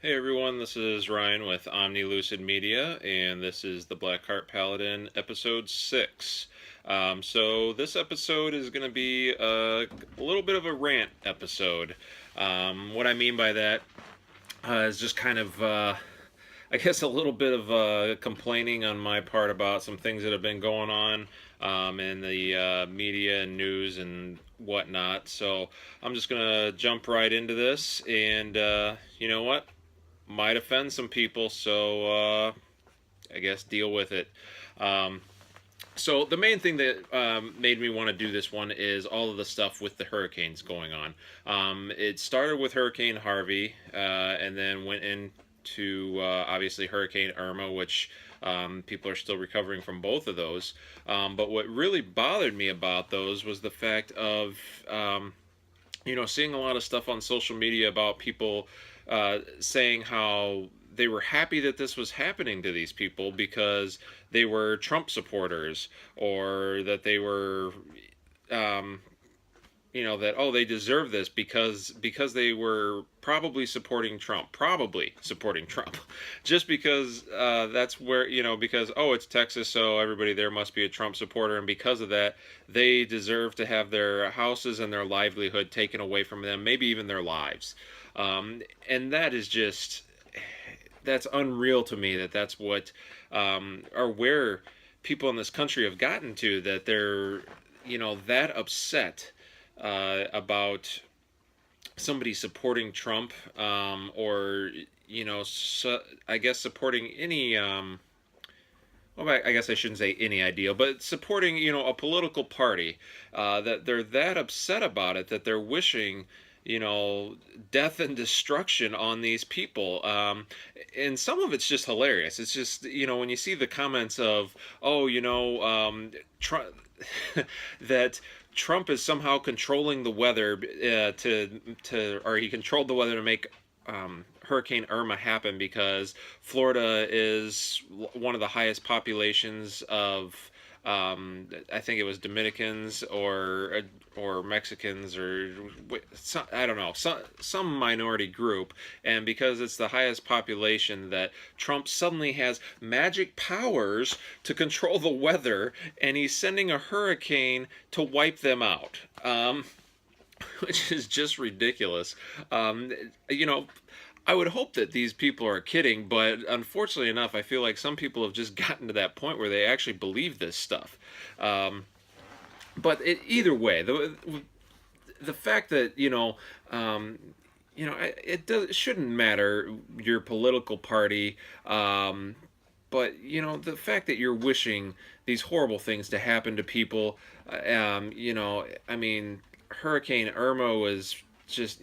Hey everyone, this is Ryan with Omni Lucid Media, and this is the Blackheart Paladin episode 6. So, this episode is going to be a little bit of a rant episode. What I mean by that is just kind of, I guess, a little bit of complaining on my part about some things that have been going on in the media and news and whatnot. So, I'm just going to jump right into this, and you know what? Might offend some people, so I guess deal with it. Um, so the main thing that made me want to do this one is all of the stuff with the hurricanes going on. It started with Hurricane Harvey, and then went into obviously Hurricane Irma, which people are still recovering from both of those. But what really bothered me about those was the fact of seeing a lot of stuff on social media about people saying how they were happy that this was happening to these people because they were Trump supporters, or that they were, um, that they deserve this because they were probably supporting Trump, just because that's where because it's Texas, so everybody there must be a Trump supporter, and because of that, they deserve to have their houses and their livelihood taken away from them, maybe even their lives, and that is just that's unreal to me that that's what or where people in this country have gotten to, that they're that upset about somebody supporting Trump, or I guess supporting any. Well, I guess I shouldn't say any ideal, but supporting a political party, that they're that upset about it that they're wishing you know death and destruction on these people, and some of it's just hilarious. It's just when you see the comments of, oh, Trump, that Trump is somehow controlling the weather, or he controlled the weather to make Hurricane Irma happen because Florida is one of the highest populations of, I think it was Dominicans or Mexicans, or I don't know, some minority group, and because it's the highest population, that Trump suddenly has magic powers to control the weather, and he's sending a hurricane to wipe them out. Which is just ridiculous. Um, you know, I would hope that these people are kidding, but unfortunately enough, I feel like some people have just gotten to that point where they actually believe this stuff. Um, Either way, the fact that it shouldn't matter your political party, but the fact that you're wishing these horrible things to happen to people, I mean, Hurricane Irma was just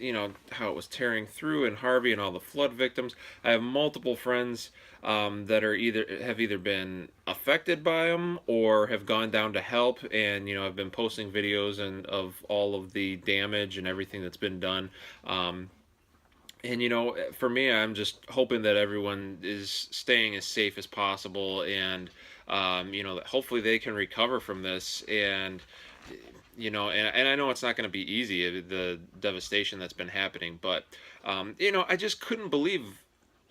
how it was tearing through, and Harvey and all the flood victims. I have multiple friends that are either been affected by them or have gone down to help, and have been posting videos and of all of the damage and everything that's been done. And for me, I'm just hoping that everyone is staying as safe as possible, and that hopefully they can recover from this. And and I know it's not going to be easy, the devastation that's been happening, but I just couldn't believe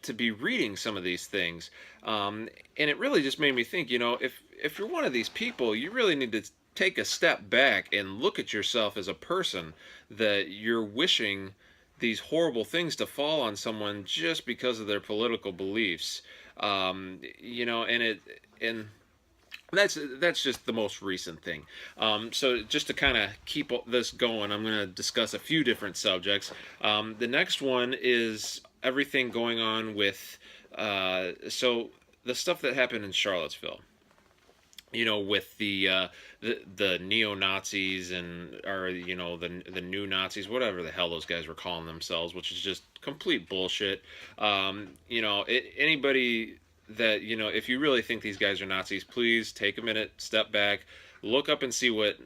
to be reading some of these things, and it really just made me think. If you're one of these people, you really need to take a step back and look at yourself as a person, that you're wishing these horrible things to fall on someone just because of their political beliefs. And that's just the most recent thing. So just to kind of keep this going, I'm going to discuss a few different subjects. The next one is everything going on with so the stuff that happened in Charlottesville. With the neo Nazis, and or the new Nazis, whatever the hell those guys were calling themselves, which is just complete bullshit. Anybody that if you really think these guys are Nazis, please take a minute, step back, look up and see what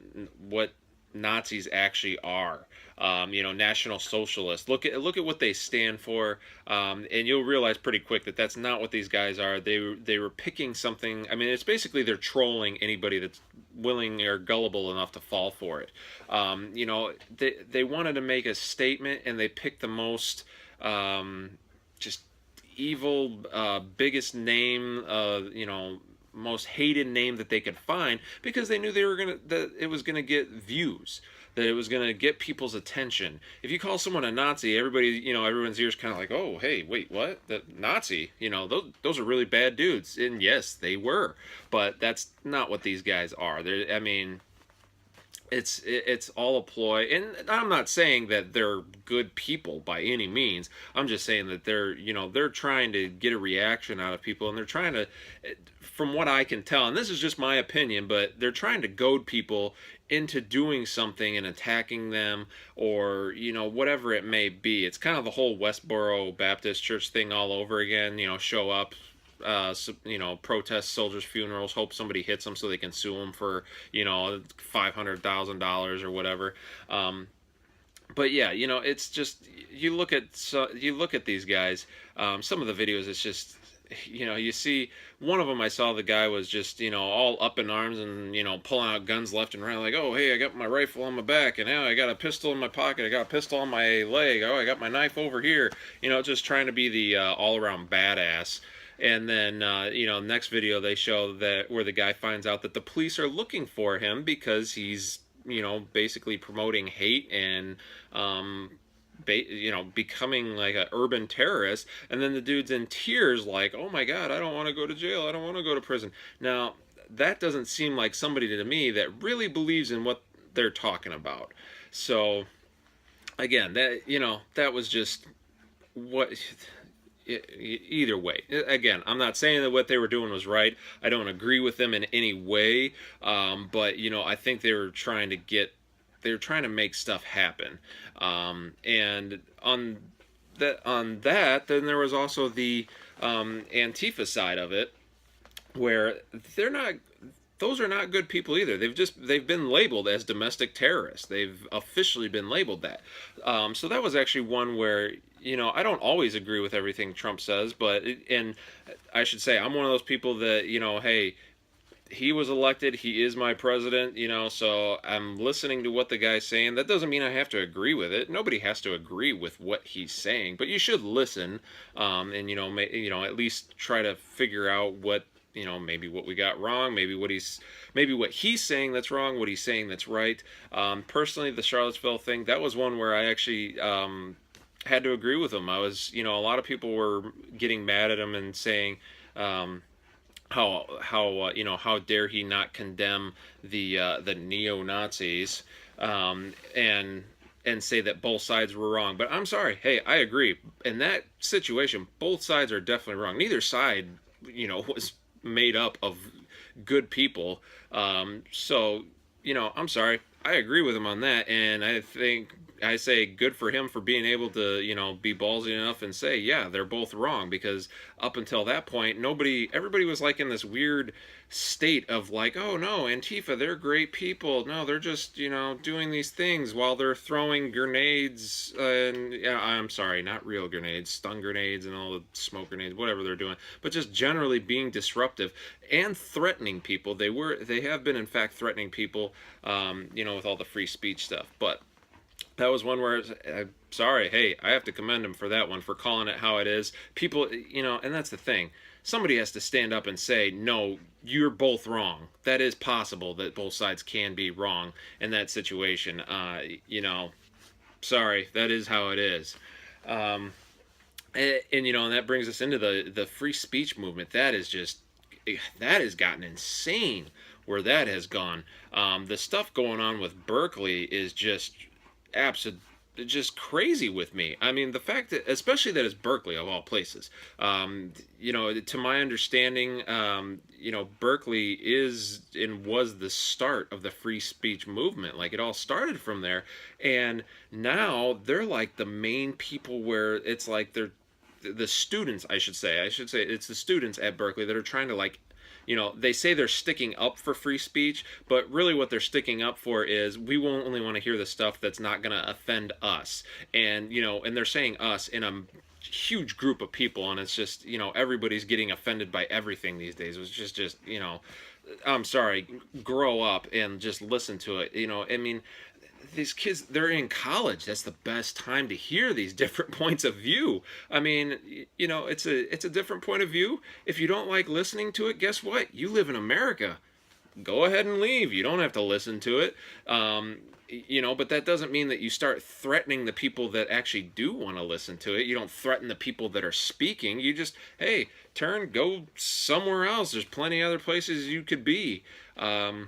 Nazis actually are. National Socialists. Look at what they stand for, and you'll realize pretty quick that that's not what these guys are. They were picking something. I mean, it's basically they're trolling anybody that's willing or gullible enough to fall for it. They wanted to make a statement, and they picked the most just evil, biggest name, most hated name that they could find, because they knew that it was gonna get views, that it was gonna get people's attention. If you call someone a Nazi, everyone's ears kind of like, oh, hey, wait, what? That Nazi? Those are really bad dudes, and yes, they were, but that's not what these guys are. I mean, it's all a ploy, and I'm not saying that they're good people by any means. I'm just saying that they're trying to get a reaction out of people, and they're trying to, from what I can tell, and this is just my opinion, but they're trying to goad people into doing something and attacking them, or whatever it may be. It's kind of the whole Westboro Baptist Church thing all over again. Show up, protest soldiers' funerals, hope somebody hits them so they can sue them for, $500,000 or whatever. But yeah, it's just, you look at these guys. Some of the videos, it's just, you see one of them. I saw the guy was just, all up in arms and, pulling out guns left and right, like, oh, hey, I got my rifle on my back, and now I got a pistol in my pocket, I got a pistol on my leg, oh, I got my knife over here, just trying to be the all-around badass. And then, next video they show that where the guy finds out that the police are looking for him because he's, basically promoting hate and, becoming like an urban terrorist. And then the dude's in tears, like, oh my God, I don't want to go to jail. I don't want to go to prison. Now, that doesn't seem like somebody to me that really believes in what they're talking about. So, again, that was just what... Either way, again, I'm not saying that what they were doing was right. I don't agree with them in any way, but I think they were trying to make stuff happen. And on that, then there was also the Antifa side of it, where those are not good people either. They've been labeled as domestic terrorists. They've officially been labeled that. So that was actually one where, I don't always agree with everything Trump says, and I should say I'm one of those people that, hey, he was elected, he is my president, so I'm listening to what the guy's saying. That doesn't mean I have to agree with it. Nobody has to agree with what he's saying, but you should listen, and at least try to figure out what, maybe what we got wrong, maybe what he's saying that's wrong, what he's saying that's right. Personally, the Charlottesville thing, that was one where I actually had to agree with him. I was, a lot of people were getting mad at him and saying, how dare he not condemn the neo-Nazis, and say that both sides were wrong. But I'm sorry, hey, I agree. In that situation, both sides are definitely wrong. Neither side, was made up of good people. So, I'm sorry, I agree with him on that, and I say good for him for being able to, be ballsy enough and say, yeah, they're both wrong, because up until that point, everybody was like in this weird state of like, oh no, Antifa, they're great people. No, they're just, doing these things while they're throwing grenades, and I'm sorry, not real grenades, stun grenades and all the smoke grenades, whatever they're doing, but just generally being disruptive and threatening people. They have been in fact threatening people, with all the free speech stuff. But that was one where I'm sorry, hey, I have to commend him for that one, for calling it how it is. People, and that's the thing. Somebody has to stand up and say, no, you're both wrong. That is possible that both sides can be wrong in that situation. Sorry, that is how it is. And that brings us into the free speech movement. That has gotten insane where that has gone. The stuff going on with Berkeley is just crazy with me. I mean, the fact that, especially that it's Berkeley of all places, to my understanding, Berkeley is and was the start of the free speech movement. Like, it all started from there, and now they're like the main people where it's like they're the students. I should say it's the students at Berkeley that are trying to, like, they say they're sticking up for free speech, but really what they're sticking up for is, we won't only want to hear the stuff that's not going to offend us. And, and they're saying us in a huge group of people, and it's just, everybody's getting offended by everything these days. It was just, I'm sorry, grow up and just listen to it. I mean, these kids, they're in college. That's the best time to hear these different points of view. I mean, it's a different point of view. If you don't like listening to it, guess what? You live in America. Go ahead and leave. You don't have to listen to it. But that doesn't mean that you start threatening the people that actually do want to listen to it. You don't threaten the people that are speaking. You just, hey, go somewhere else. There's plenty of other places you could be. That's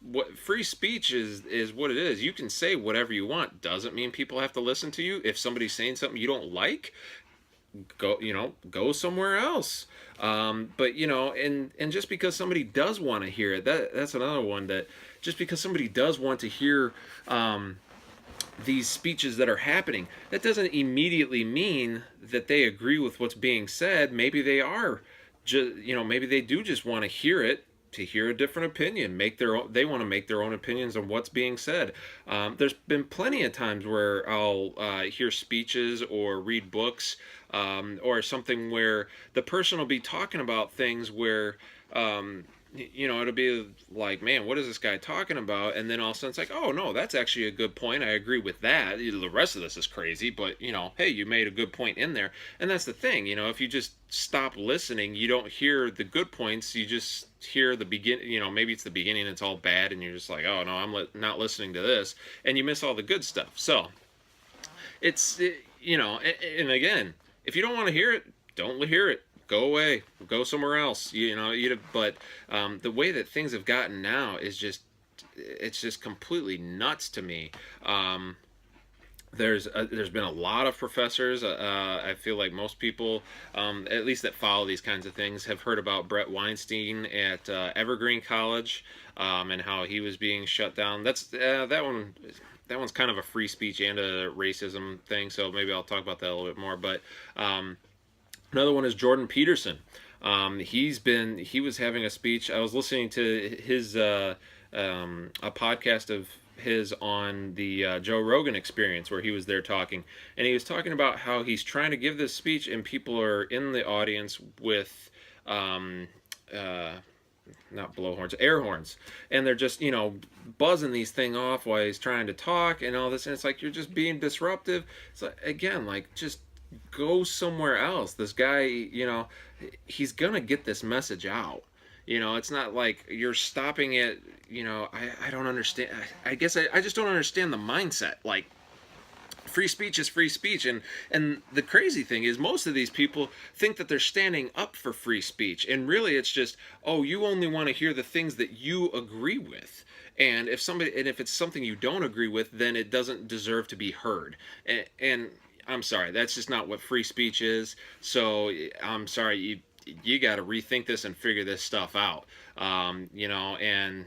what free speech is what it is. You can say whatever you want. Doesn't mean people have to listen to you. If somebody's saying something you don't like, go somewhere else. But and just because somebody does want to hear it, that's another one, that just because somebody does want to hear these speeches that are happening, that doesn't immediately mean that they agree with what's being said. Maybe they are just, maybe they do just want to hear it, to hear a different opinion, they want to make their own opinions on what's being said. There's been plenty of times where I'll hear speeches or read books, or something where the person will be talking about things where it'll be like, man, what is this guy talking about? And then all of a sudden it's like, oh no, that's actually a good point. I agree with that. The rest of this is crazy, but hey, you made a good point in there. And that's the thing, if you just stop listening, you don't hear the good points. You just hear the beginning. Maybe it's the beginning, it's all bad, and you're just like, oh no, I'm not listening to this, and you miss all the good stuff. So and again, if you don't want to hear it, don't hear it. Go away. Go somewhere else. But the way that things have gotten now is it's just completely nuts to me. There's been a lot of professors. I feel like most people, at least that follow these kinds of things, have heard about Brett Weinstein at Evergreen College, and how he was being shut down. That one's kind of a free speech and a racism thing, so maybe I'll talk about that a little bit more. But another one is Jordan Peterson. He was having a speech. I was listening to his a podcast of his on the Joe Rogan Experience, where he was there talking, and he was talking about how he's trying to give this speech, and people are in the audience with not blowhorns, air horns, and they're just buzzing these thing off while he's trying to talk and all this, and it's like, you're just being disruptive. So again, like, just go somewhere else. This guy, he's gonna get this message out. It's not like you're stopping it. I don't understand. I guess I just don't understand the mindset. Like, free speech is free speech, and the crazy thing is, most of these people think that they're standing up for free speech, and really it's just, oh, you only want to hear the things that you agree with. And if it's something you don't agree with, then it doesn't deserve to be heard. And I'm sorry, that's just not what free speech is. So I'm sorry, you got to rethink this and figure this stuff out. And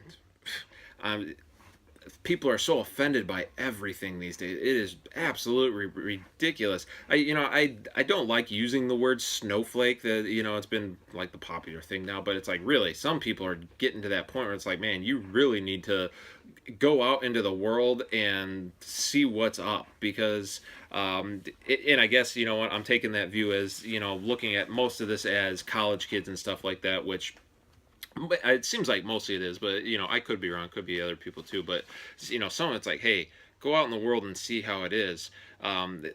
people are so offended by everything these days. It is absolutely ridiculous. I don't like using the word snowflake. That it's been like the popular thing now, but it's like, really, some people are getting to that point where it's like, man, you really need to go out into the world and see what's up, because and I guess, what, I'm taking that view as, looking at most of this as college kids and stuff like that, which it seems like mostly it is, but I could be wrong, could be other people too. But some, it's like, hey, go out in the world and see how it is.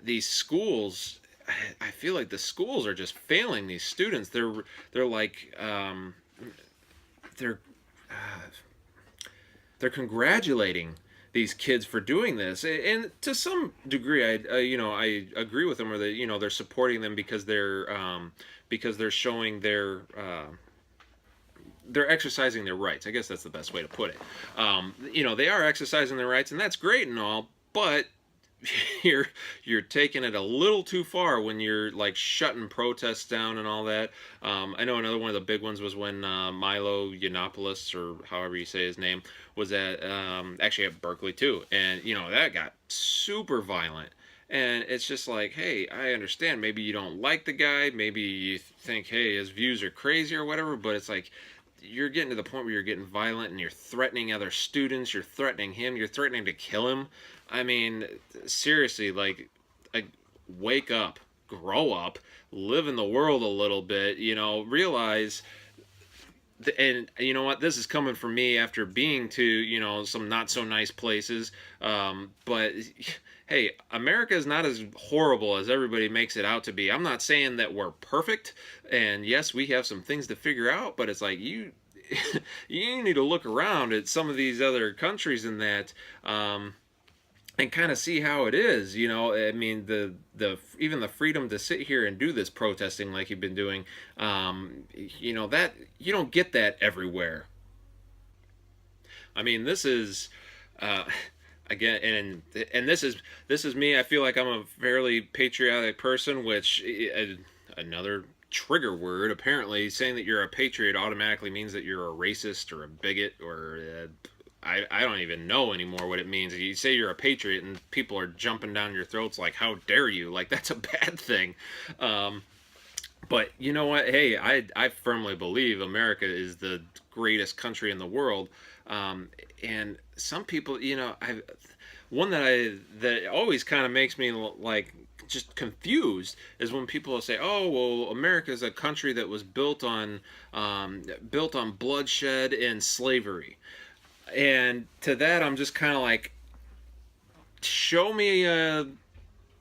These schools, I feel like the schools are just failing these students. They're like they're congratulating these kids for doing this, and to some degree, I agree with them, or that they're supporting them because they're showing they're exercising their rights. I guess that's the best way to put it. They are exercising their rights, and that's great and all, but you're taking it a little too far when you're like shutting protests down and all that. I know another one of the big ones was when Milo Yiannopoulos, or however you say his name, was actually at Berkeley too, and that got super violent. And it's just like, hey, I understand, maybe you don't like the guy, maybe you think, hey, his views are crazy or whatever, but it's like, you're getting to the point where you're getting violent and you're threatening other students, you're threatening him, you're threatening to kill him. I mean, seriously, like wake up, grow up, live in the world a little bit, realize and you know what, this is coming from me after being to, some not so nice places, but hey, America is not as horrible as everybody makes it out to be. I'm not saying that we're perfect, and yes, we have some things to figure out, but it's like you need to look around at some of these other countries in that, and kind of see how it is. I mean, the even the freedom to sit here and do this protesting like you've been doing, that you don't get that everywhere. I mean, this is, uh, again, and this is me. I feel like I'm a fairly patriotic person, which, another trigger word, apparently saying that you're a patriot automatically means that you're a racist or a bigot, or I don't even know anymore what it means. You say you're a patriot and people are jumping down your throats like, how dare you? Like, that's a bad thing. Um, but you know what? Hey, I firmly believe America is the greatest country in the world. And some people, one that always kind of makes me like just confused is when people say, "Oh, well, America is a country that was built on bloodshed and slavery." And to that, I'm just kind of like, show me a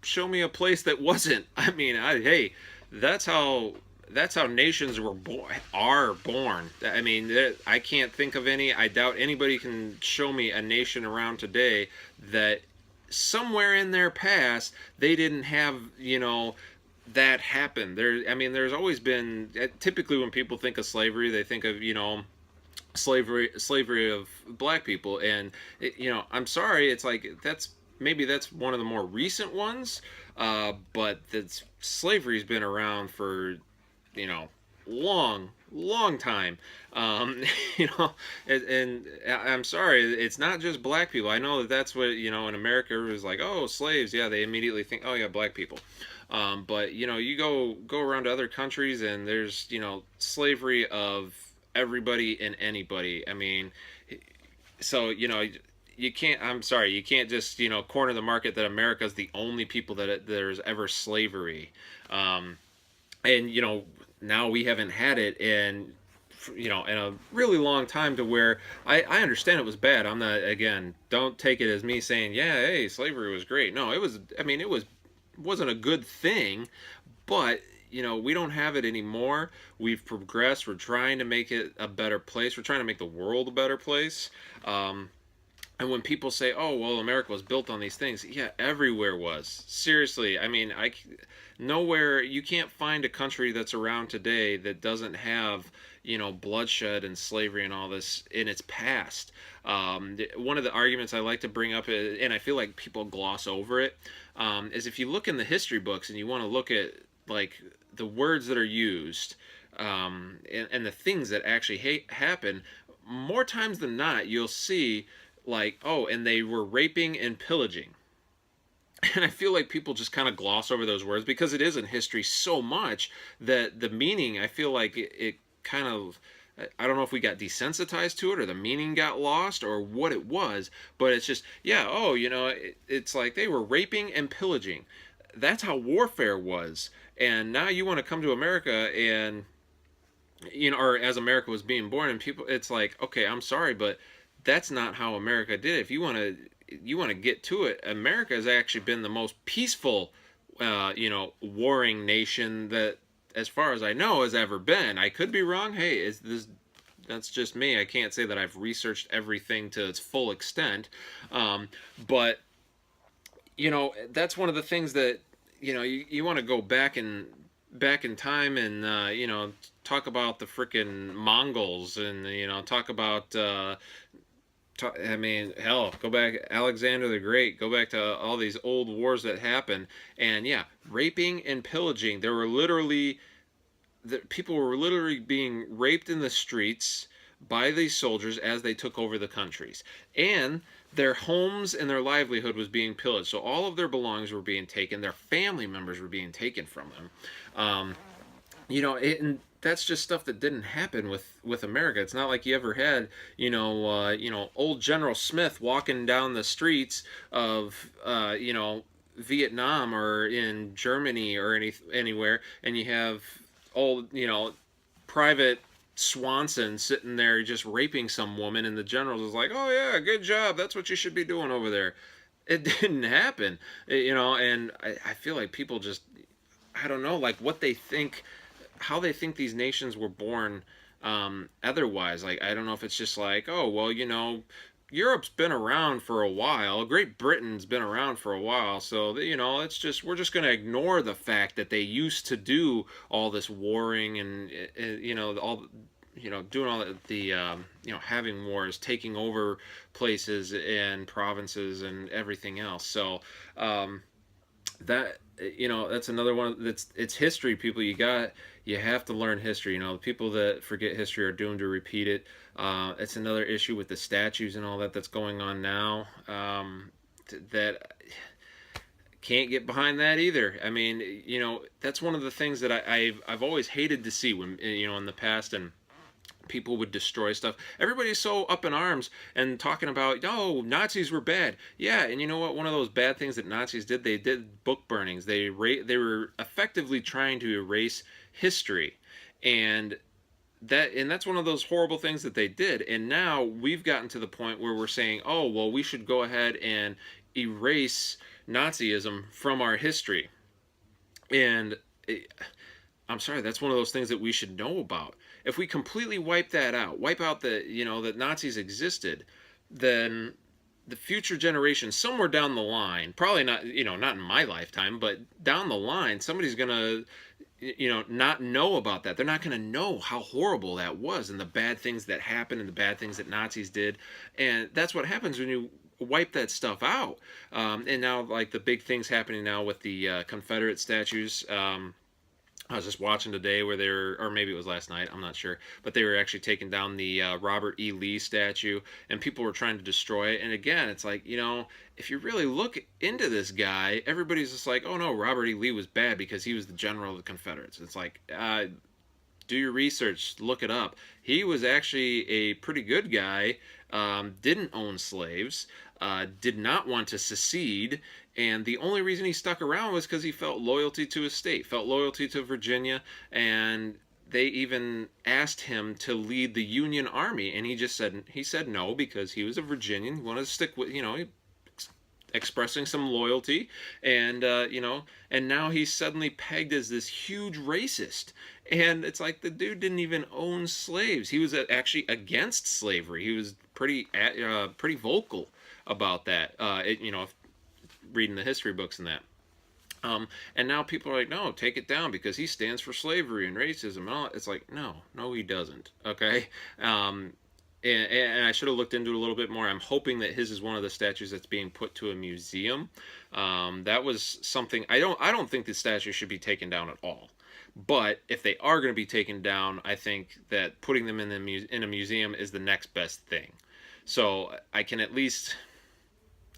show me a place that wasn't. I mean, hey, that's how that's how nations are born. I mean, I can't think of any. I doubt anybody can show me a nation around today that somewhere in their past they didn't have, that happen. I mean, there's always been, typically when people think of slavery, they think of, slavery of black people, and I'm sorry, it's like that's one of the more recent ones, but that's slavery's been around for, you know long time. um and I'm sorry, it's not just black people. I know that that's what, in America, it was like, oh, slaves, yeah, they immediately think, oh yeah, black people. But you go around to other countries, and there's, slavery of everybody and anybody. I mean, so you can't, I'm sorry, you can't just, corner the market that America's the only people that there's ever slavery. And now we haven't had it in a really long time, to where I understand it was bad. I'm not, again, don't take it as me saying, yeah, hey, slavery was great. No, it was, I mean, wasn't a good thing, but we don't have it anymore. We've progressed. We're trying to make it a better place. We're trying to make the world a better place. And when people say, "Oh, well, America was built on these things," yeah, everywhere was. Seriously, I mean, nowhere, you can't find a country that's around today that doesn't have, bloodshed and slavery and all this in its past. One of the arguments I like to bring up, and I feel like people gloss over it, is if you look in the history books and you want to look at, like, the words that are used, and the things that actually happen, more times than not, you'll see, like, oh, and they were raping and pillaging. And I feel like people just kind of gloss over those words because it is in history so much that the meaning, I feel like it kind of, I don't know if we got desensitized to it, or the meaning got lost, or what it was, but it's just, yeah, oh, it's like they were raping and pillaging. That's how warfare was. And now you want to come to America, and, or as America was being born, and people, it's like, okay, I'm sorry, but that's not how America did it. If you want to get to it, America has actually been the most peaceful, warring nation that, as far as I know, has ever been. I could be wrong. Hey, is this? That's just me. I can't say that I've researched everything to its full extent, but that's one of the things that, you want to go back in time, and talk about the freaking Mongols, and talk about, I mean, hell, go back Alexander the Great, go back to all these old wars that happened, and yeah, raping and pillaging. There were literally, people were literally being raped in the streets by these soldiers as they took over the countries, and their homes and their livelihood was being pillaged. So all of their belongings were being taken. Their family members were being taken from them. And that's just stuff that didn't happen with America. It's not like you ever had, old General Smith walking down the streets of, Vietnam or in Germany or anywhere, and you have old, private Swanson sitting there just raping some woman, and the general is like, "Oh yeah, good job. That's what you should be doing over there." It didn't happen, and I feel like people just, I don't know, like what they think, how they think these nations were born. Otherwise, like I don't know if it's just like, oh well, Europe's been around for a while. Great Britain's been around for a while, so it's just we're just going to ignore the fact that they used to do all this warring and all doing all having wars, taking over places and provinces and everything else. So um, that that's another one that's it's history, people. You have to learn history. The people that forget history are doomed to repeat it. It's another issue with the statues and all that that's going on now. That can't get behind that either. I mean, that's one of the things that I've always hated to see when in the past, and people would destroy stuff. Everybody's so up in arms and talking about, oh, Nazis were bad. Yeah, and you know what? One of those bad things that Nazis did, they did book burnings. They were effectively trying to erase history, and that's one of those horrible things that they did. And now we've gotten to the point where we're saying, oh, well, we should go ahead and erase Nazism from our history. And I'm sorry, that's one of those things that we should know about. If we completely wipe that out, wipe out that Nazis existed, then the future generations somewhere down the line, probably not, not in my lifetime, but down the line, somebody's gonna not know about that. They're not going to know how horrible that was and the bad things that happened and the bad things that Nazis did. And that's what happens when you wipe that stuff out. And now, like the big things happening now with the Confederate statues. I was just watching today where they were, or maybe it was last night, I'm not sure, but they were actually taking down the Robert E. Lee statue, and people were trying to destroy it. And again, it's like, if you really look into this guy, everybody's just like, oh no, Robert E. Lee was bad because he was the general of the Confederates. It's like, do your research, look it up. He was actually a pretty good guy, didn't own slaves, did not want to secede, and the only reason he stuck around was because he felt loyalty to his state, felt loyalty to Virginia, and they even asked him to lead the Union Army, and he said no because he was a Virginian. He wanted to stick with expressing some loyalty, and and now he's suddenly pegged as this huge racist. And it's like the dude didn't even own slaves. He was actually against slavery. He was pretty vocal about that. Reading the history books and that. And now people are like, no, take it down because he stands for slavery and racism and all. It's like, no, he doesn't. Okay. And I should have looked into it a little bit more. I'm hoping that his is one of the statues that's being put to a museum. That was something I don't think the statue should be taken down at all. But if they are going to be taken down, I think that putting them in in a museum is the next best thing. So I can at least,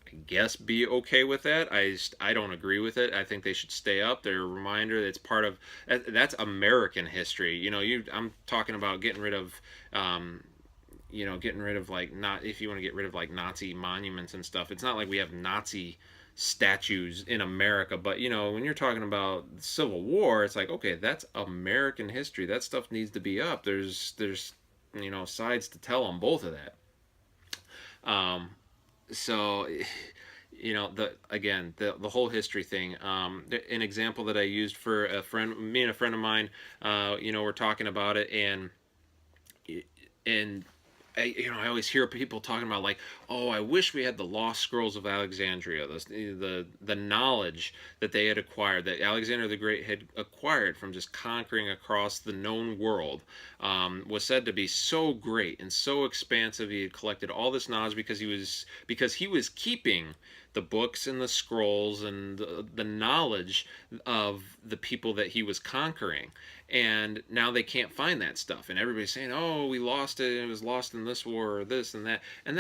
I guess, be okay with that. I don't agree with it. I think they should stay up. They're a reminder that it's part of that's American history. I'm talking about getting rid of like, not, if you want to get rid of like Nazi monuments and stuff. It's not like we have Nazi statues in America, but when you're talking about the Civil War, it's like, okay, that's American history. That stuff needs to be up. There's sides to tell on both of that. So the whole history thing. An example that I used for me and a friend of mine, we're talking about it, and I always hear people talking about, like, oh, I wish we had the lost scrolls of Alexandria, the knowledge that they had acquired, that Alexander the Great had acquired from just conquering across the known world, was said to be so great and so expansive. He had collected all this knowledge because he was keeping the books and the scrolls and the knowledge of the people that he was conquering. And now they can't find that stuff, and everybody's saying, oh, we lost it, it was lost in this war, or this and that. And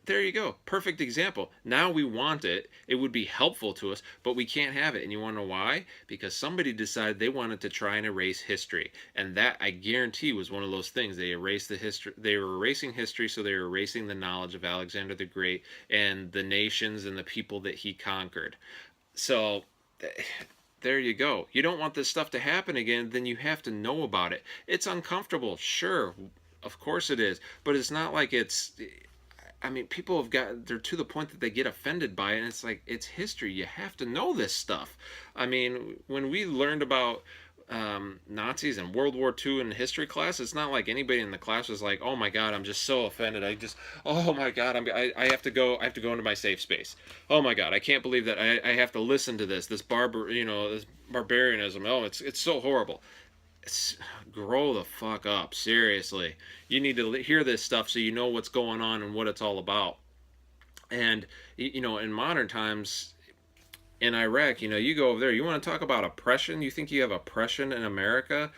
there you go, perfect example. Now we want it, it would be helpful to us, but we can't have it. And you want to know why? Because somebody decided they wanted to try and erase history, and that, I guarantee, was one of those things. They erased the history. They were erasing history, so they were erasing the knowledge of Alexander the Great and the nations and the people that he conquered. So There you go. You don't want this stuff to happen again, then you have to know about it. It's uncomfortable, sure. Of course it is. But it's not like it's, I mean, people have got, they're to the point that they get offended by it, and it's like, it's history. You have to know this stuff. I mean, when we learned about Nazis and World War II in history class, it's not like anybody in the class was like, "Oh my God, I'm just so offended. Oh my God, I have to go. I have to go into my safe space. Oh my God, I can't believe that I have to listen to this barbarianism. Oh, it's so horrible. It's, grow the fuck up, seriously. You need to hear this stuff so you know what's going on and what it's all about. And in modern times, in Iraq, you go over there, you want to talk about oppression? You think you have oppression in America?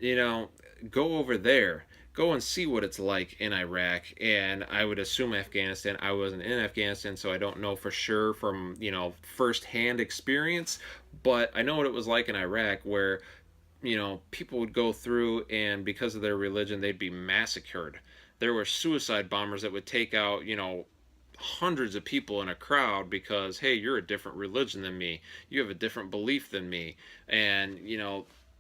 You know, go over there. Go and see what it's like in Iraq. And I would assume Afghanistan. I wasn't in Afghanistan, so I don't know for sure from, firsthand experience. But I know what it was like in Iraq where, people would go through and because of their religion, they'd be massacred. There were suicide bombers that would take out, hundreds of people in a crowd because hey, you're a different religion than me, you have a different belief than me. And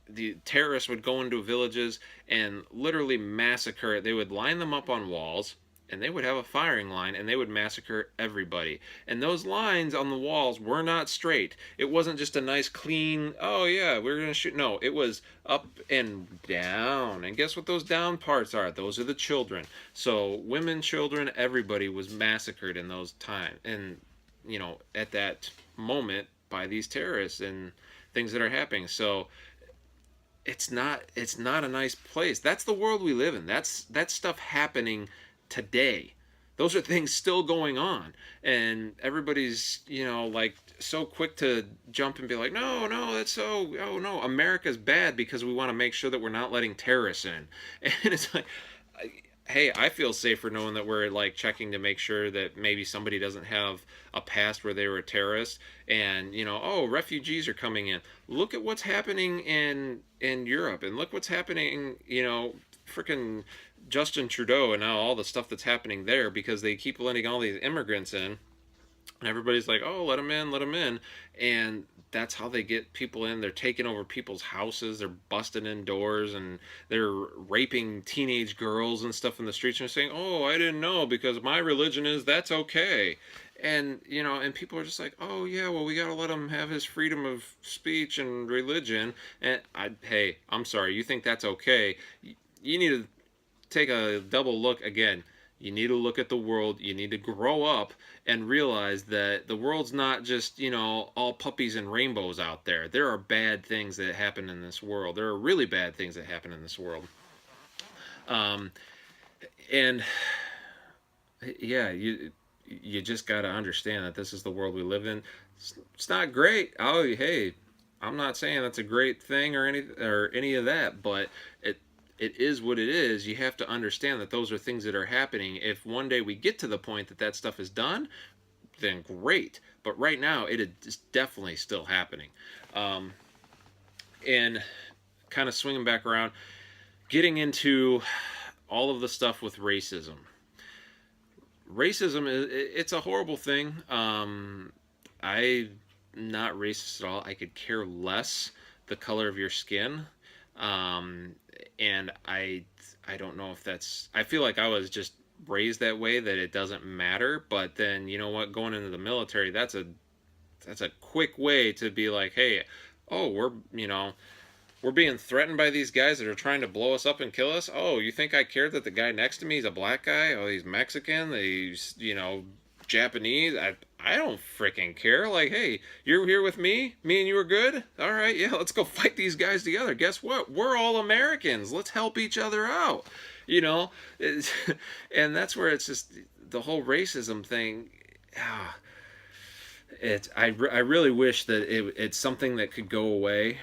the terrorists would go into villages and literally massacre. They would line them up on walls and they would have a firing line and they would massacre everybody. And those lines on the walls were not straight. It wasn't just a nice clean, oh yeah, we're going to shoot. No, it was up and down. And guess what those down parts are? Those are the children. So women, children, everybody was massacred in those times. And, at that moment by these terrorists and things that are happening. So it's not a nice place. That's the world we live in. That's stuff happening today. Those are things still going on, and everybody's like so quick to jump and be like, no, no, that's so, oh no, America's bad because we want to make sure that we're not letting terrorists in. And it's like, hey, I feel safer knowing that we're like checking to make sure that maybe somebody doesn't have a past where they were a terrorist. And oh, refugees are coming in. Look at what's happening in Europe, and look what's happening. Freaking Justin Trudeau and now all the stuff that's happening there because they keep letting all these immigrants in, and everybody's like, oh, let them in, let them in. And that's how they get people in. They're taking over people's houses, they're busting in doors, and they're raping teenage girls and stuff in the streets, and they're saying, oh, I didn't know because my religion is that's okay. And and people are just like, oh yeah, well, we got to let him have his freedom of speech and religion. And hey, I'm sorry, you think that's okay? You need to take a double look again. You need to look at the world. You need to grow up and realize that the world's not just, all puppies and rainbows out there. There are bad things that happen in this world. There are really bad things that happen in this world. Um, and yeah, you just got to understand that this is the world we live in. It's not great. Oh, hey, I'm not saying that's a great thing or any of that, but it is what it is. You have to understand that those are things that are happening. If one day we get to the point that that stuff is done, then great. But right now, it is definitely still happening. Um, and kind of swinging back around, getting into all of the stuff with racism. Racism it's a horrible thing. I'm not racist at all. I could care less the color of your skin. And I don't know if that's, I feel like I was just raised that way, that it doesn't matter. But then you know what, going into the military, that's a quick way to be like, hey, oh, we're being threatened by these guys that are trying to blow us up and kill us. Oh, you think I care that the guy next to me is a black guy? Oh, he's Mexican, he's Japanese. I don't freaking care. Like, hey, you're here with me. Me and you are good. All right, yeah, let's go fight these guys together. Guess what? We're all Americans. Let's help each other out. It's, and that's where it's just the whole racism thing. I really wish that it's something that could go away.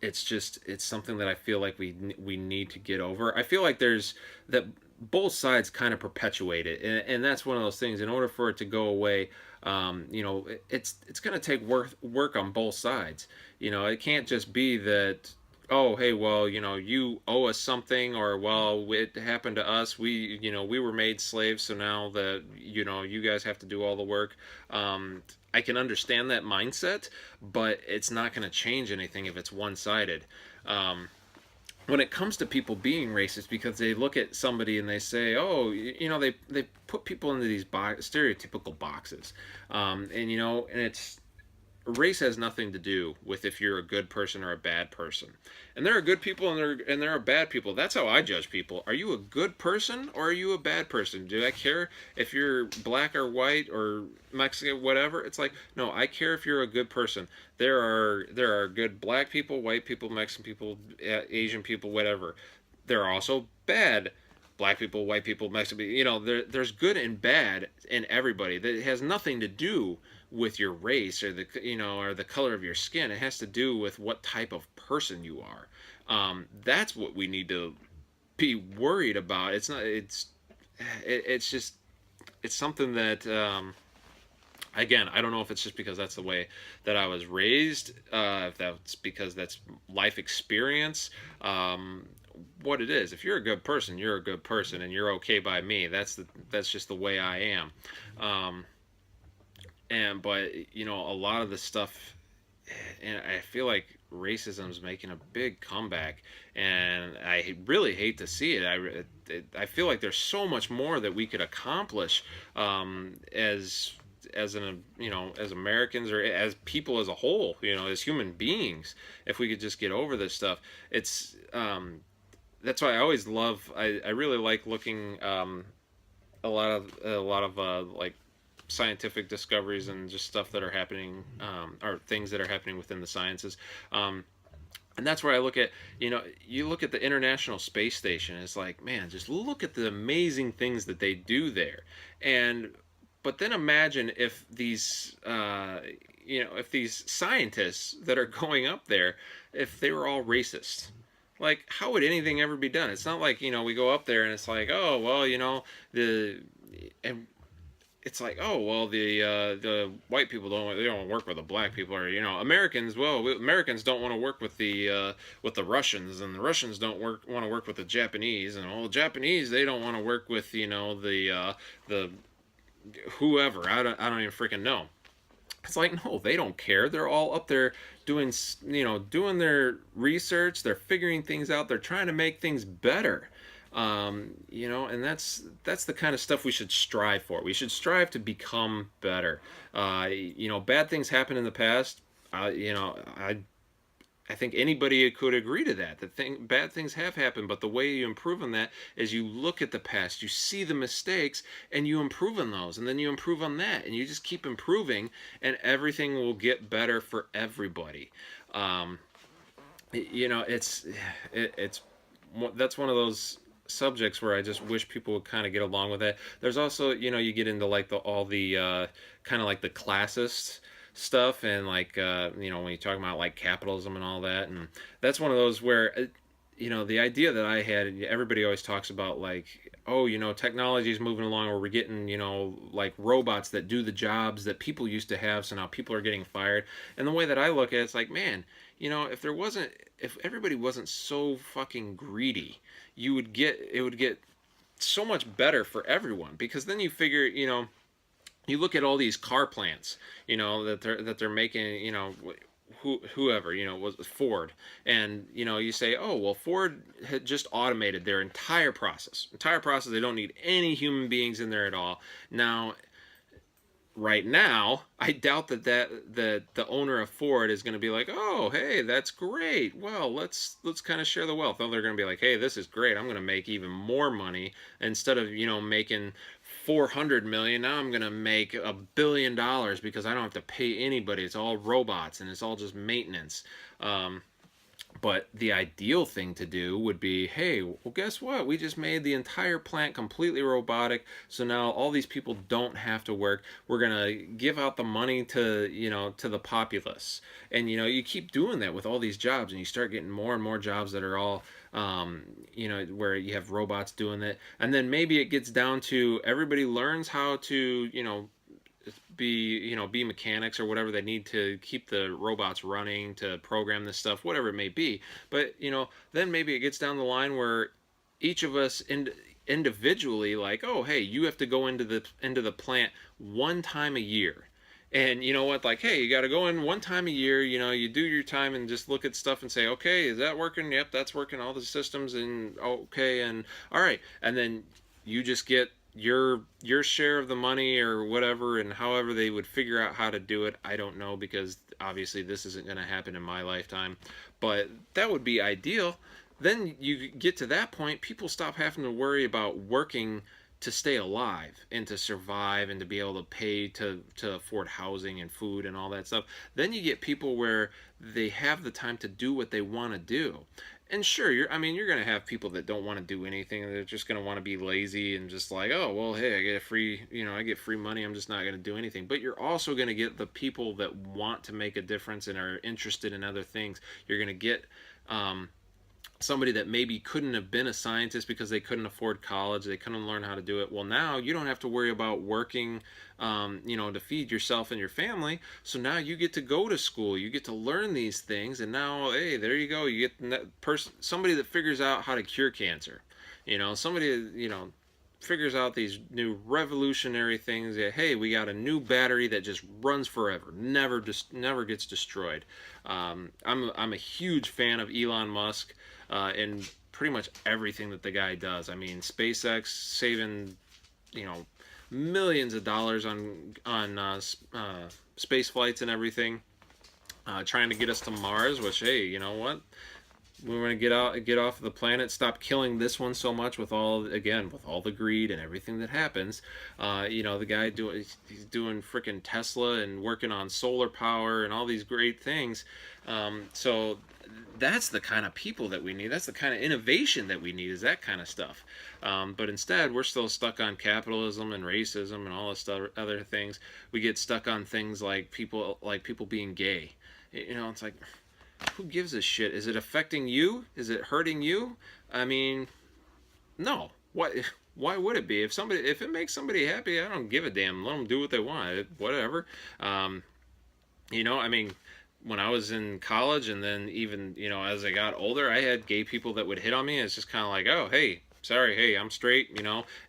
It's something that I feel like we need to get over. I feel like there's that both sides kind of perpetuate it, and that's one of those things. In order for it to go away, it's going to take work on both sides. It can't just be that oh, hey, well, you owe us something, or, well, it happened to us. We were made slaves, so now that, you guys have to do all the work. I can understand that mindset, but it's not going to change anything if it's one sided. Um, when it comes to people being racist, because they look at somebody and they say, oh, they put people into these stereotypical boxes. And it's race has nothing to do with if you're a good person or a bad person. And there are good people and there are bad people. That's how I judge people. Are you a good person or are you a bad person? Do I care if you're black or white or Mexican, whatever? It's like, no, I care if you're a good person. There are good black people, white people, Mexican people, Asian people, whatever. There are also bad black people, white people, Mexican people. There's good and bad in everybody. That has nothing to do with your race or the color of your skin. It has to do with what type of person you are. That's what we need to be worried about. It's not. It's just. It's something that. Again, I don't know if it's just because that's the way that I was raised. If that's because that's life experience. What it is. If you're a good person, you're a good person, and you're okay by me. That's just the way I am. Um, but a lot of the stuff, and I feel like racism's making a big comeback, and I really hate to see it. I feel like there's so much more that we could accomplish, as Americans, or as people as a whole, as human beings, if we could just get over this stuff. It's That's why I really like looking, a lot of like scientific discoveries and just stuff that are happening, or things that are happening within the sciences. And that's where I look at, you look at the International Space Station. It's like, man, just look at the amazing things that they do there. And but then imagine if these scientists that are going up there, if they were all racist. Like, how would anything ever be done? It's not like, we go up there and it's like, oh, well, the and it's like, oh, well, the white people don't work with the black people, or Americans. Well, Americans don't want to work with the Russians, and the Russians don't want to work with the Japanese, and all the Japanese, they don't want to work with the whoever. I don't even freaking know. It's like, no, they don't care. They're all up there doing their research. They're figuring things out. They're trying to make things better. And that's the kind of stuff we should strive for. We should strive to become better. Bad things happen in the past. I think anybody could agree to that. Bad things have happened, but the way you improve on that is you look at the past, you see the mistakes, and you improve on those, and then you improve on that, and you just keep improving, and everything will get better for everybody. Um, it's that's one of those subjects where I just wish people would kind of get along with it. There's also, you get into like all the kind of like the classist stuff, and like when you talk about like capitalism and all that, and that's one of those where the idea that I had, everybody always talks about, like, oh, technology is moving along, or we're getting, like robots that do the jobs that people used to have, so now people are getting fired. And the way that I look at it, it's like, man, if everybody wasn't so fucking greedy, it would get so much better for everyone, because then you figure, you look at all these car plants, that they're making, whoever, was Ford, and you say, oh, well, Ford had just automated their entire process. They don't need any human beings in there at all. Now, right now, I doubt that the owner of Ford is going to be like, oh, hey, that's great. Well, let's kind of share the wealth. No, they're going to be like, hey, this is great. I'm going to make even more money. Instead of making 400 million, now I'm going to make $1 billion, because I don't have to pay anybody. It's all robots, and it's all just maintenance. But the ideal thing to do would be, hey, well, guess what? We just made the entire plant completely robotic, so now all these people don't have to work. We're gonna give out the money to the populace, and you keep doing that with all these jobs, and you start getting more and more jobs that are all, where you have robots doing it, and then maybe it gets down to everybody learns how to, be mechanics or whatever they need to keep the robots running, to program this stuff, whatever it may be. But then maybe it gets down the line where each of us individually, like, oh hey, you have to go into the plant one time a year. And you know what, like, hey, you got to go in one time a year, you do your time and just look at stuff and say, okay, is that working? Yep, that's working, all the systems, and okay, and all right. And then you just get your share of the money or whatever. And however they would figure out how to do it, I don't know, because obviously this isn't going to happen in my lifetime. But that would be ideal. Then you get to that point, people stop having to worry about working to stay alive and to survive and to be able to pay to afford housing and food and all that stuff. Then you get people where they have the time to do what they want to do. And sure, you're going to have people that don't want to do anything. They're just going to want to be lazy and just like, oh well, hey, I get free money, I'm just not going to do anything. But you're also going to get the people that want to make a difference and are interested in other things. You're going to get somebody that maybe couldn't have been a scientist because they couldn't afford college, they couldn't learn how to do it. Well, now you don't have to worry about working, to feed yourself and your family. So now you get to go to school, you get to learn these things, and now, hey, there you go. You get somebody that figures out how to cure cancer. Somebody, figures out these new revolutionary things. That, hey, we got a new battery that just runs forever, never gets destroyed. I'm a huge fan of Elon Musk. And pretty much everything that the guy does. I mean, SpaceX saving, millions of dollars on space flights and everything, trying to get us to Mars. Which, hey, you know what? We want to get off the planet. Stop killing this one so much with all the greed and everything that happens. The guy he's doing freaking Tesla and working on solar power and all these great things. So that's the kind of people that we need. That's the kind of innovation that we need, is that kind of stuff. But instead, we're still stuck on capitalism and racism and all this other things. We get stuck on things like people being gay. It's like, who gives a shit? Is it affecting you? Is it hurting you? I mean, no. Why would it be? If it makes somebody happy, I don't give a damn. Let them do what they want. Whatever. I mean, when I was in college, and then even, as I got older, I had gay people that would hit on me. It's just kind of like, oh, hey, sorry, hey, I'm straight,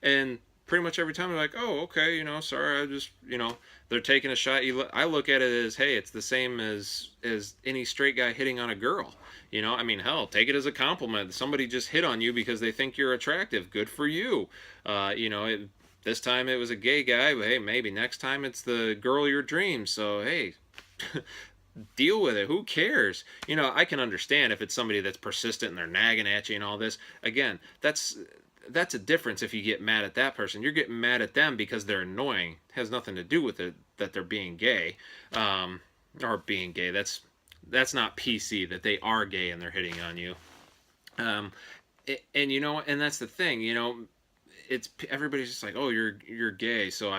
and pretty much every time they're like, oh, okay, sorry, I just, they're taking a shot. I look at it as, hey, it's the same as any straight guy hitting on a girl. I mean, hell, take it as a compliment. Somebody just hit on you because they think you're attractive. Good for you. This time it was a gay guy, but hey, maybe next time it's the girl of your dreams. So, hey, deal with it. Who cares? I can understand if it's somebody that's persistent and they're nagging at you and all this. Again, that's a difference. If you get mad at that person, you're getting mad at them because they're annoying. It has nothing to do with it that they're being gay, or being gay. That's not PC. That they are gay and they're hitting on you. And that's the thing. It's everybody's just like, oh, you're gay, so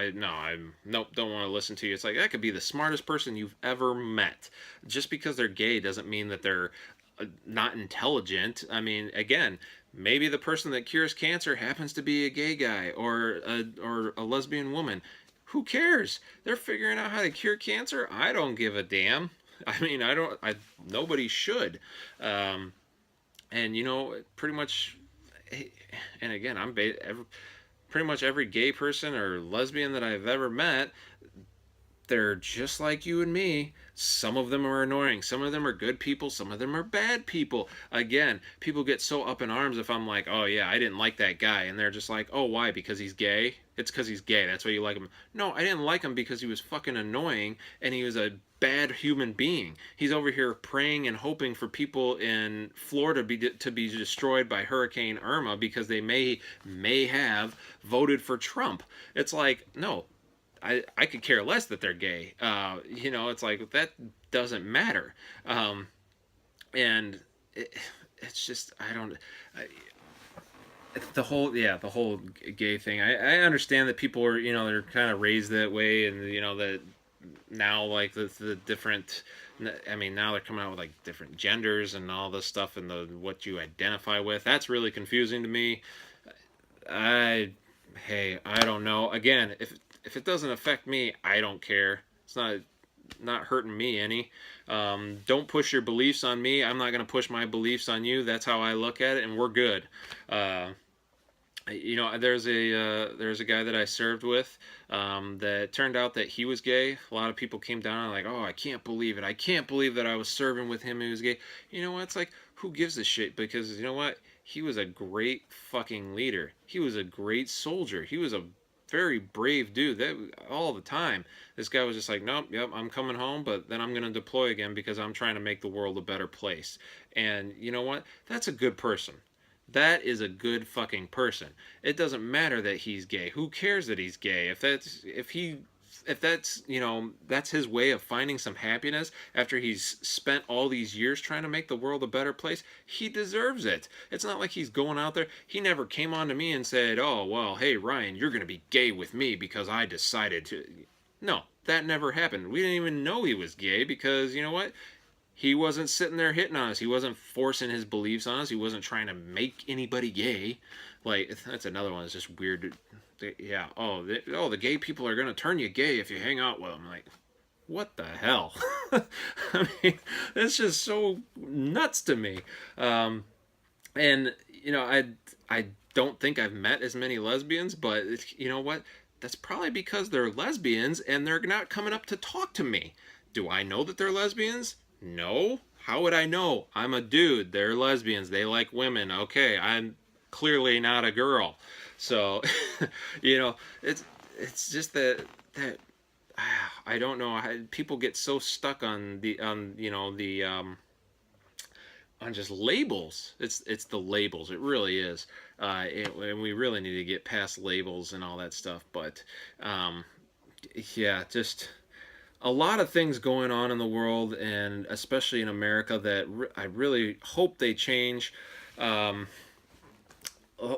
nope, don't want to listen to you. It's like, that could be the smartest person you've ever met. Just because they're gay doesn't mean that they're not intelligent. I mean, again, maybe the person that cures cancer happens to be a gay guy or a lesbian woman. Who cares? They're figuring out how to cure cancer. I don't give a damn. I mean, nobody should. And pretty much. And again, pretty much every gay person or lesbian that I've ever met, they're just like you and me. Some of them are annoying. Some of them are good people. Some of them are bad people. Again, people get so up in arms if I'm like, oh yeah, I didn't like that guy. And they're just like, oh, why? Because he's gay? It's because he's gay. That's why you like him. No, I didn't like him because he was fucking annoying and he was a bad human being. He's over here praying and hoping for people in Florida to be destroyed by Hurricane Irma because they may have voted for Trump. It's like, no, I could care less that they're gay. It's like, that doesn't matter. And it's just, the whole gay thing. I understand that people are, they're kind of raised that way, and that now, like, the different, I mean, now they're coming out with like different genders and all this stuff, and what you identify with. That's really confusing to me. I don't know. Again, if if it doesn't affect me, I don't care. It's not hurting me any. Don't push your beliefs on me. I'm not going to push my beliefs on you. That's how I look at it, and we're good. Uh, there's a guy that I served with that turned out that he was gay. A lot of people came down and like, oh, I can't believe it. I can't believe that I was serving with him who was gay. You know what? It's like, who gives a shit? Because you know what? He was a great fucking leader. He was a great soldier. He was a very brave dude. That all the time, this guy was just like, nope, yep, I'm coming home, but then I'm gonna deploy again because I'm trying to make the world a better place. And you know what? That's a good person. That is a good fucking person. It doesn't matter that he's gay. Who cares that he's gay? If that's, that's his way of finding some happiness after he's spent all these years trying to make the world a better place, he deserves it. It's not like he's going out there. He never came on to me and said, "Oh, well, hey Ryan, you're going to be gay with me because I decided to." No, that never happened. We didn't even know he was gay because, you know what? He wasn't sitting there hitting on us. He wasn't forcing his beliefs on us. He wasn't trying to make anybody gay. Like, that's another one that's just weird. Yeah. Oh, the gay people are gonna turn you gay if you hang out with them. Like, what the hell? I mean, it's just so nuts to me. And I don't think I've met as many lesbians, but you know what? That's probably because they're lesbians and they're not coming up to talk to me. Do I know that they're lesbians? No. How would I know? I'm a dude. They're lesbians. They like women. Okay, I'm clearly not a girl. So, it's just that I don't know. People get so stuck on the on just labels. It's the labels. It really is. And we really need to get past labels and all that stuff. But yeah, just a lot of things going on in the world, and especially in America, that I really hope they change. Um,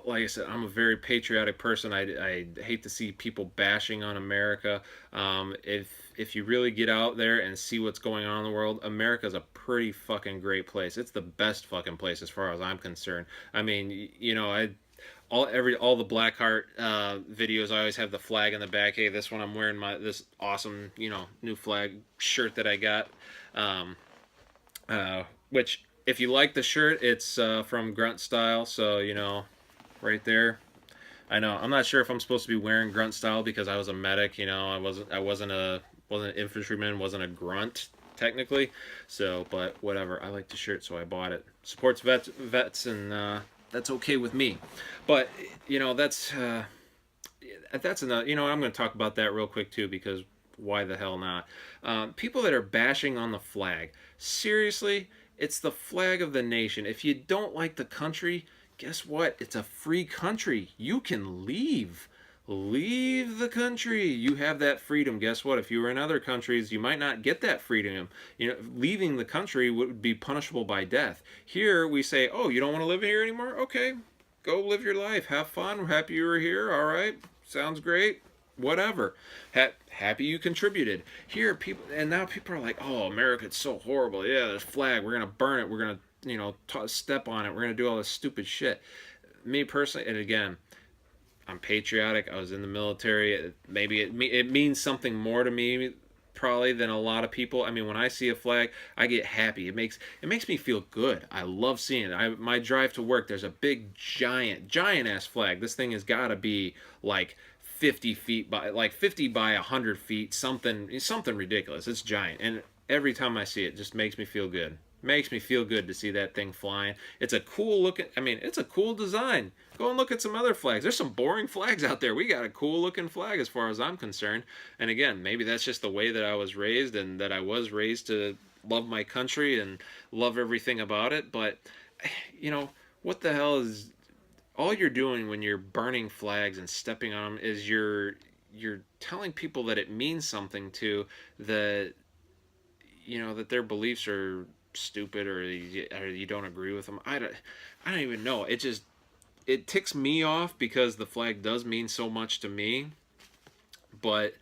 like I said, I'm a very patriotic person. I hate to see people bashing on America. If you really get out there and see what's going on in the world, America's a pretty fucking great place. It's the best fucking place as far as I'm concerned. I mean, all the Blackheart videos, I always have the flag in the back. Hey, this one I'm wearing this awesome new flag shirt that I got. Which if you like the shirt, it's from Grunt Style, so right there. I know I'm not sure if I'm supposed to be wearing Grunt Style because I was a medic. I wasn't an infantryman, wasn't a grunt technically. So, but whatever. I like the shirt, so I bought it. Supports vets, and that's okay with me. But that's another. I'm going to talk about that real quick too because why the hell not? People that are bashing on the flag. Seriously, it's the flag of the nation. If you don't like the country, guess what? It's a free country. You can leave. Leave the country. You have that freedom. Guess what? If you were in other countries, you might not get that freedom. Leaving the country would be punishable by death. Here we say, "Oh, you don't want to live here anymore? Okay, go live your life. Have fun. We're happy you were here. All right, sounds great. Whatever. Happy you contributed." Here, now people are like, "Oh, America, it's so horrible. Yeah, this flag. We're gonna burn it. We're gonna, step on it. We're gonna do all this stupid shit." Me personally, and again, I'm patriotic. I was in the military. Maybe it means something more to me probably than a lot of people. I mean, when I see a flag, I get happy. It makes me feel good. I love seeing it. My drive to work, there's a big giant ass flag. This thing has got to be like 50 feet by 50 by 100 feet, something ridiculous. It's giant, and every time I see it, it just makes me feel good. Makes me feel good to see that thing flying. It's a cool looking. I mean, it's a cool design. Go and look at some other flags. There's some boring flags out there. We got a cool looking flag as far as I'm concerned. And again, maybe that's just the way that I was raised, and that I was raised to love my country and love everything about it. But what the hell is all you're doing when you're burning flags and stepping on them is you're telling people that it means something to that that their beliefs are stupid, or you don't agree with them. I don't even know. It ticks me off because the flag does mean so much to me, but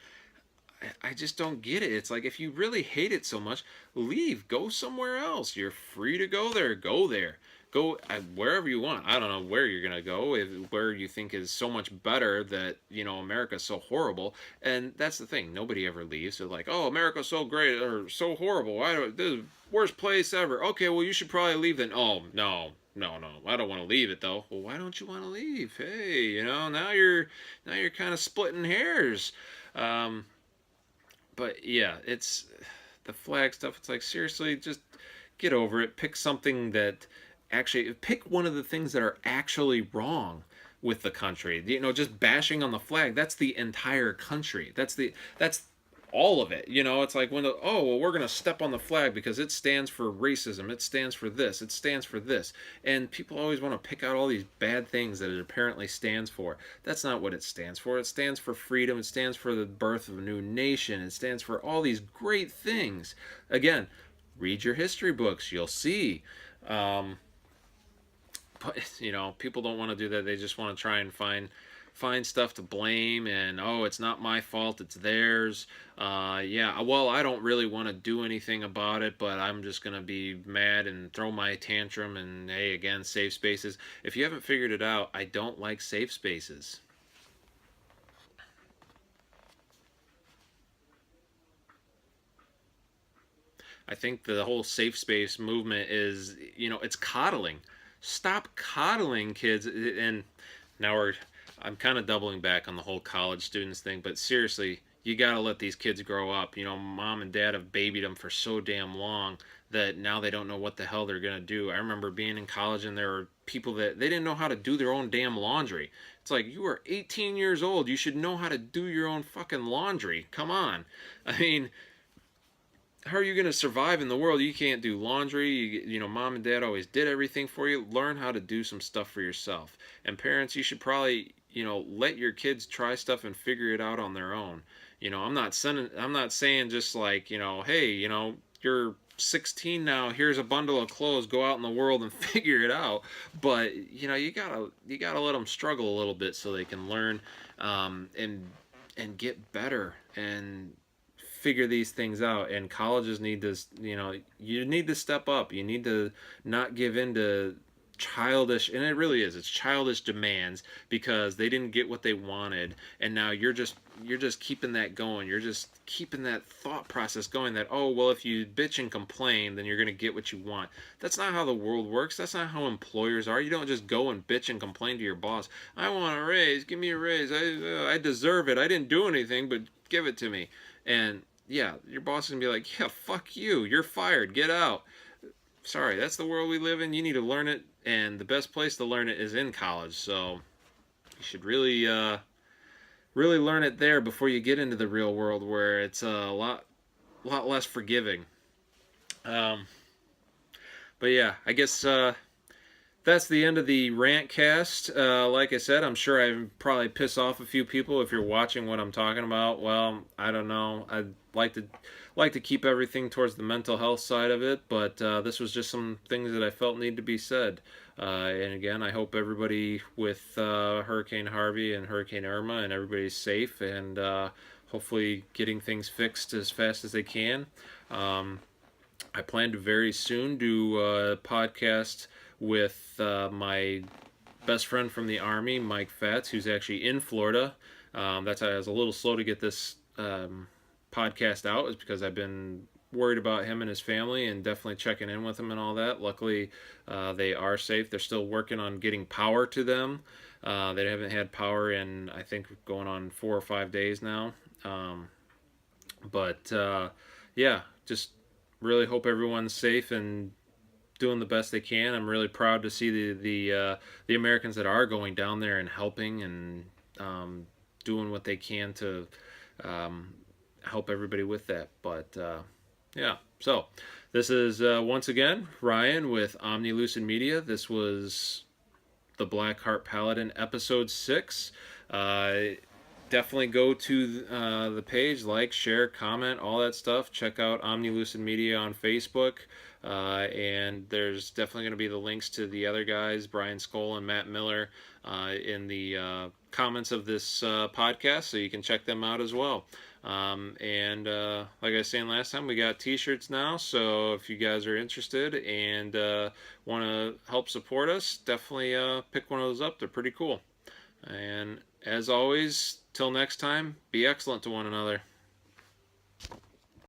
I just don't get it. It's like, if you really hate it so much, leave, go somewhere else. You're free to go there. Go there. go wherever you want. I don't know where you're gonna go, where you think is so much better that America's so horrible. And that's the thing. Nobody ever leaves. They're like, oh, America's so great or so horrible. I don't. This is the worst place ever. Okay, well you should probably leave then. Oh no. No, no, I don't want to leave it though. Well, why don't you want to leave? Hey, now you're kind of splitting hairs. Um, but yeah, it's the flag stuff. It's like seriously, just get over it. Pick something that actually pick one of the things that are actually wrong with the country. Just bashing on the flag. That's the entire country. That's all of it. It's like oh well, we're gonna step on the flag because it stands for racism. It stands for this. It stands for this. And people always want to pick out all these bad things that it apparently stands for. That's not what it stands for. It stands for freedom. It stands for the birth of a new nation. It stands for all these great things. Again, read your history books. You'll see. But people don't want to do that. They just want to try and find stuff to blame, and oh, it's not my fault, it's theirs. Yeah, well, I don't really want to do anything about it, but I'm just gonna be mad and throw my tantrum. And hey, again, safe spaces. If you haven't figured it out, I don't like safe spaces. I think the whole safe space movement is, it's coddling. Stop coddling kids. And now I'm kind of doubling back on the whole college students thing, but seriously, you got to let these kids grow up. Mom and dad have babied them for so damn long that now they don't know what the hell they're going to do. I remember being in college and there were people that they didn't know how to do their own damn laundry. It's like, you are 18 years old. You should know how to do your own fucking laundry. Come on. I mean, how are you going to survive in the world? You can't do laundry. Mom and dad always did everything for you. Learn how to do some stuff for yourself. And parents, you should probably, let your kids try stuff and figure it out on their own. I'm not saying just like, hey, you're 16 now, here's a bundle of clothes, go out in the world and figure it out. But, you gotta let them struggle a little bit so they can learn, and get better and figure these things out. And colleges need to, you need to step up. You need to not give in to childish, and it really is, it's childish demands because they didn't get what they wanted, and now you're just keeping that going. You're just keeping that thought process going that, oh well, if you bitch and complain, then you're going to get what you want. That's not how the world works. That's not how employers are. You don't just go and bitch and complain to your boss. I want a raise, give me a raise, I deserve it, I didn't do anything, but give it to me. And yeah, your boss is going to be like, yeah, fuck you, you're fired, get out. Sorry, that's the world we live in. You need to learn it, and the best place to learn it is in college. So you should really learn it there before you get into the real world, where it's a lot less forgiving. Um, but yeah, I guess that's the end of the rant cast. Like I said, I'm sure I probably piss off a few people if you're watching what I'm talking about. Well, I don't know. I'd like to keep everything towards the mental health side of it, but this was just some things that I felt need to be said. And again, I hope everybody with Hurricane Harvey and Hurricane Irma and everybody's safe, and hopefully getting things fixed as fast as they can. I plan to very soon do a podcast with my best friend from the Army, Mike Fatz, who's actually in Florida. That's why I was a little slow to get this podcast out, is because I've been worried about him and his family and definitely checking in with him and all that. Luckily, they are safe. They're still working on getting power to them. They haven't had power in, I think, going on 4 or 5 days now. But yeah, just really hope everyone's safe and doing the best they can. I'm really proud to see the Americans that are going down there and helping and doing what they can to help everybody with that. But yeah, so this is once again Ryan with Omnilucid Media. This was the Blackheart Paladin episode 6. Definitely go to the page, like, share, comment, all that stuff. Check out Omnilucid Media on Facebook. And there's definitely going to be the links to the other guys, Brian Skoll and Matt Miller, in the comments of this podcast, so you can check them out as well. And like I was saying last time, we got t-shirts now, so if you guys are interested and want to help support us, definitely pick one of those up. They're pretty cool. And as always, till next time, be excellent to one another.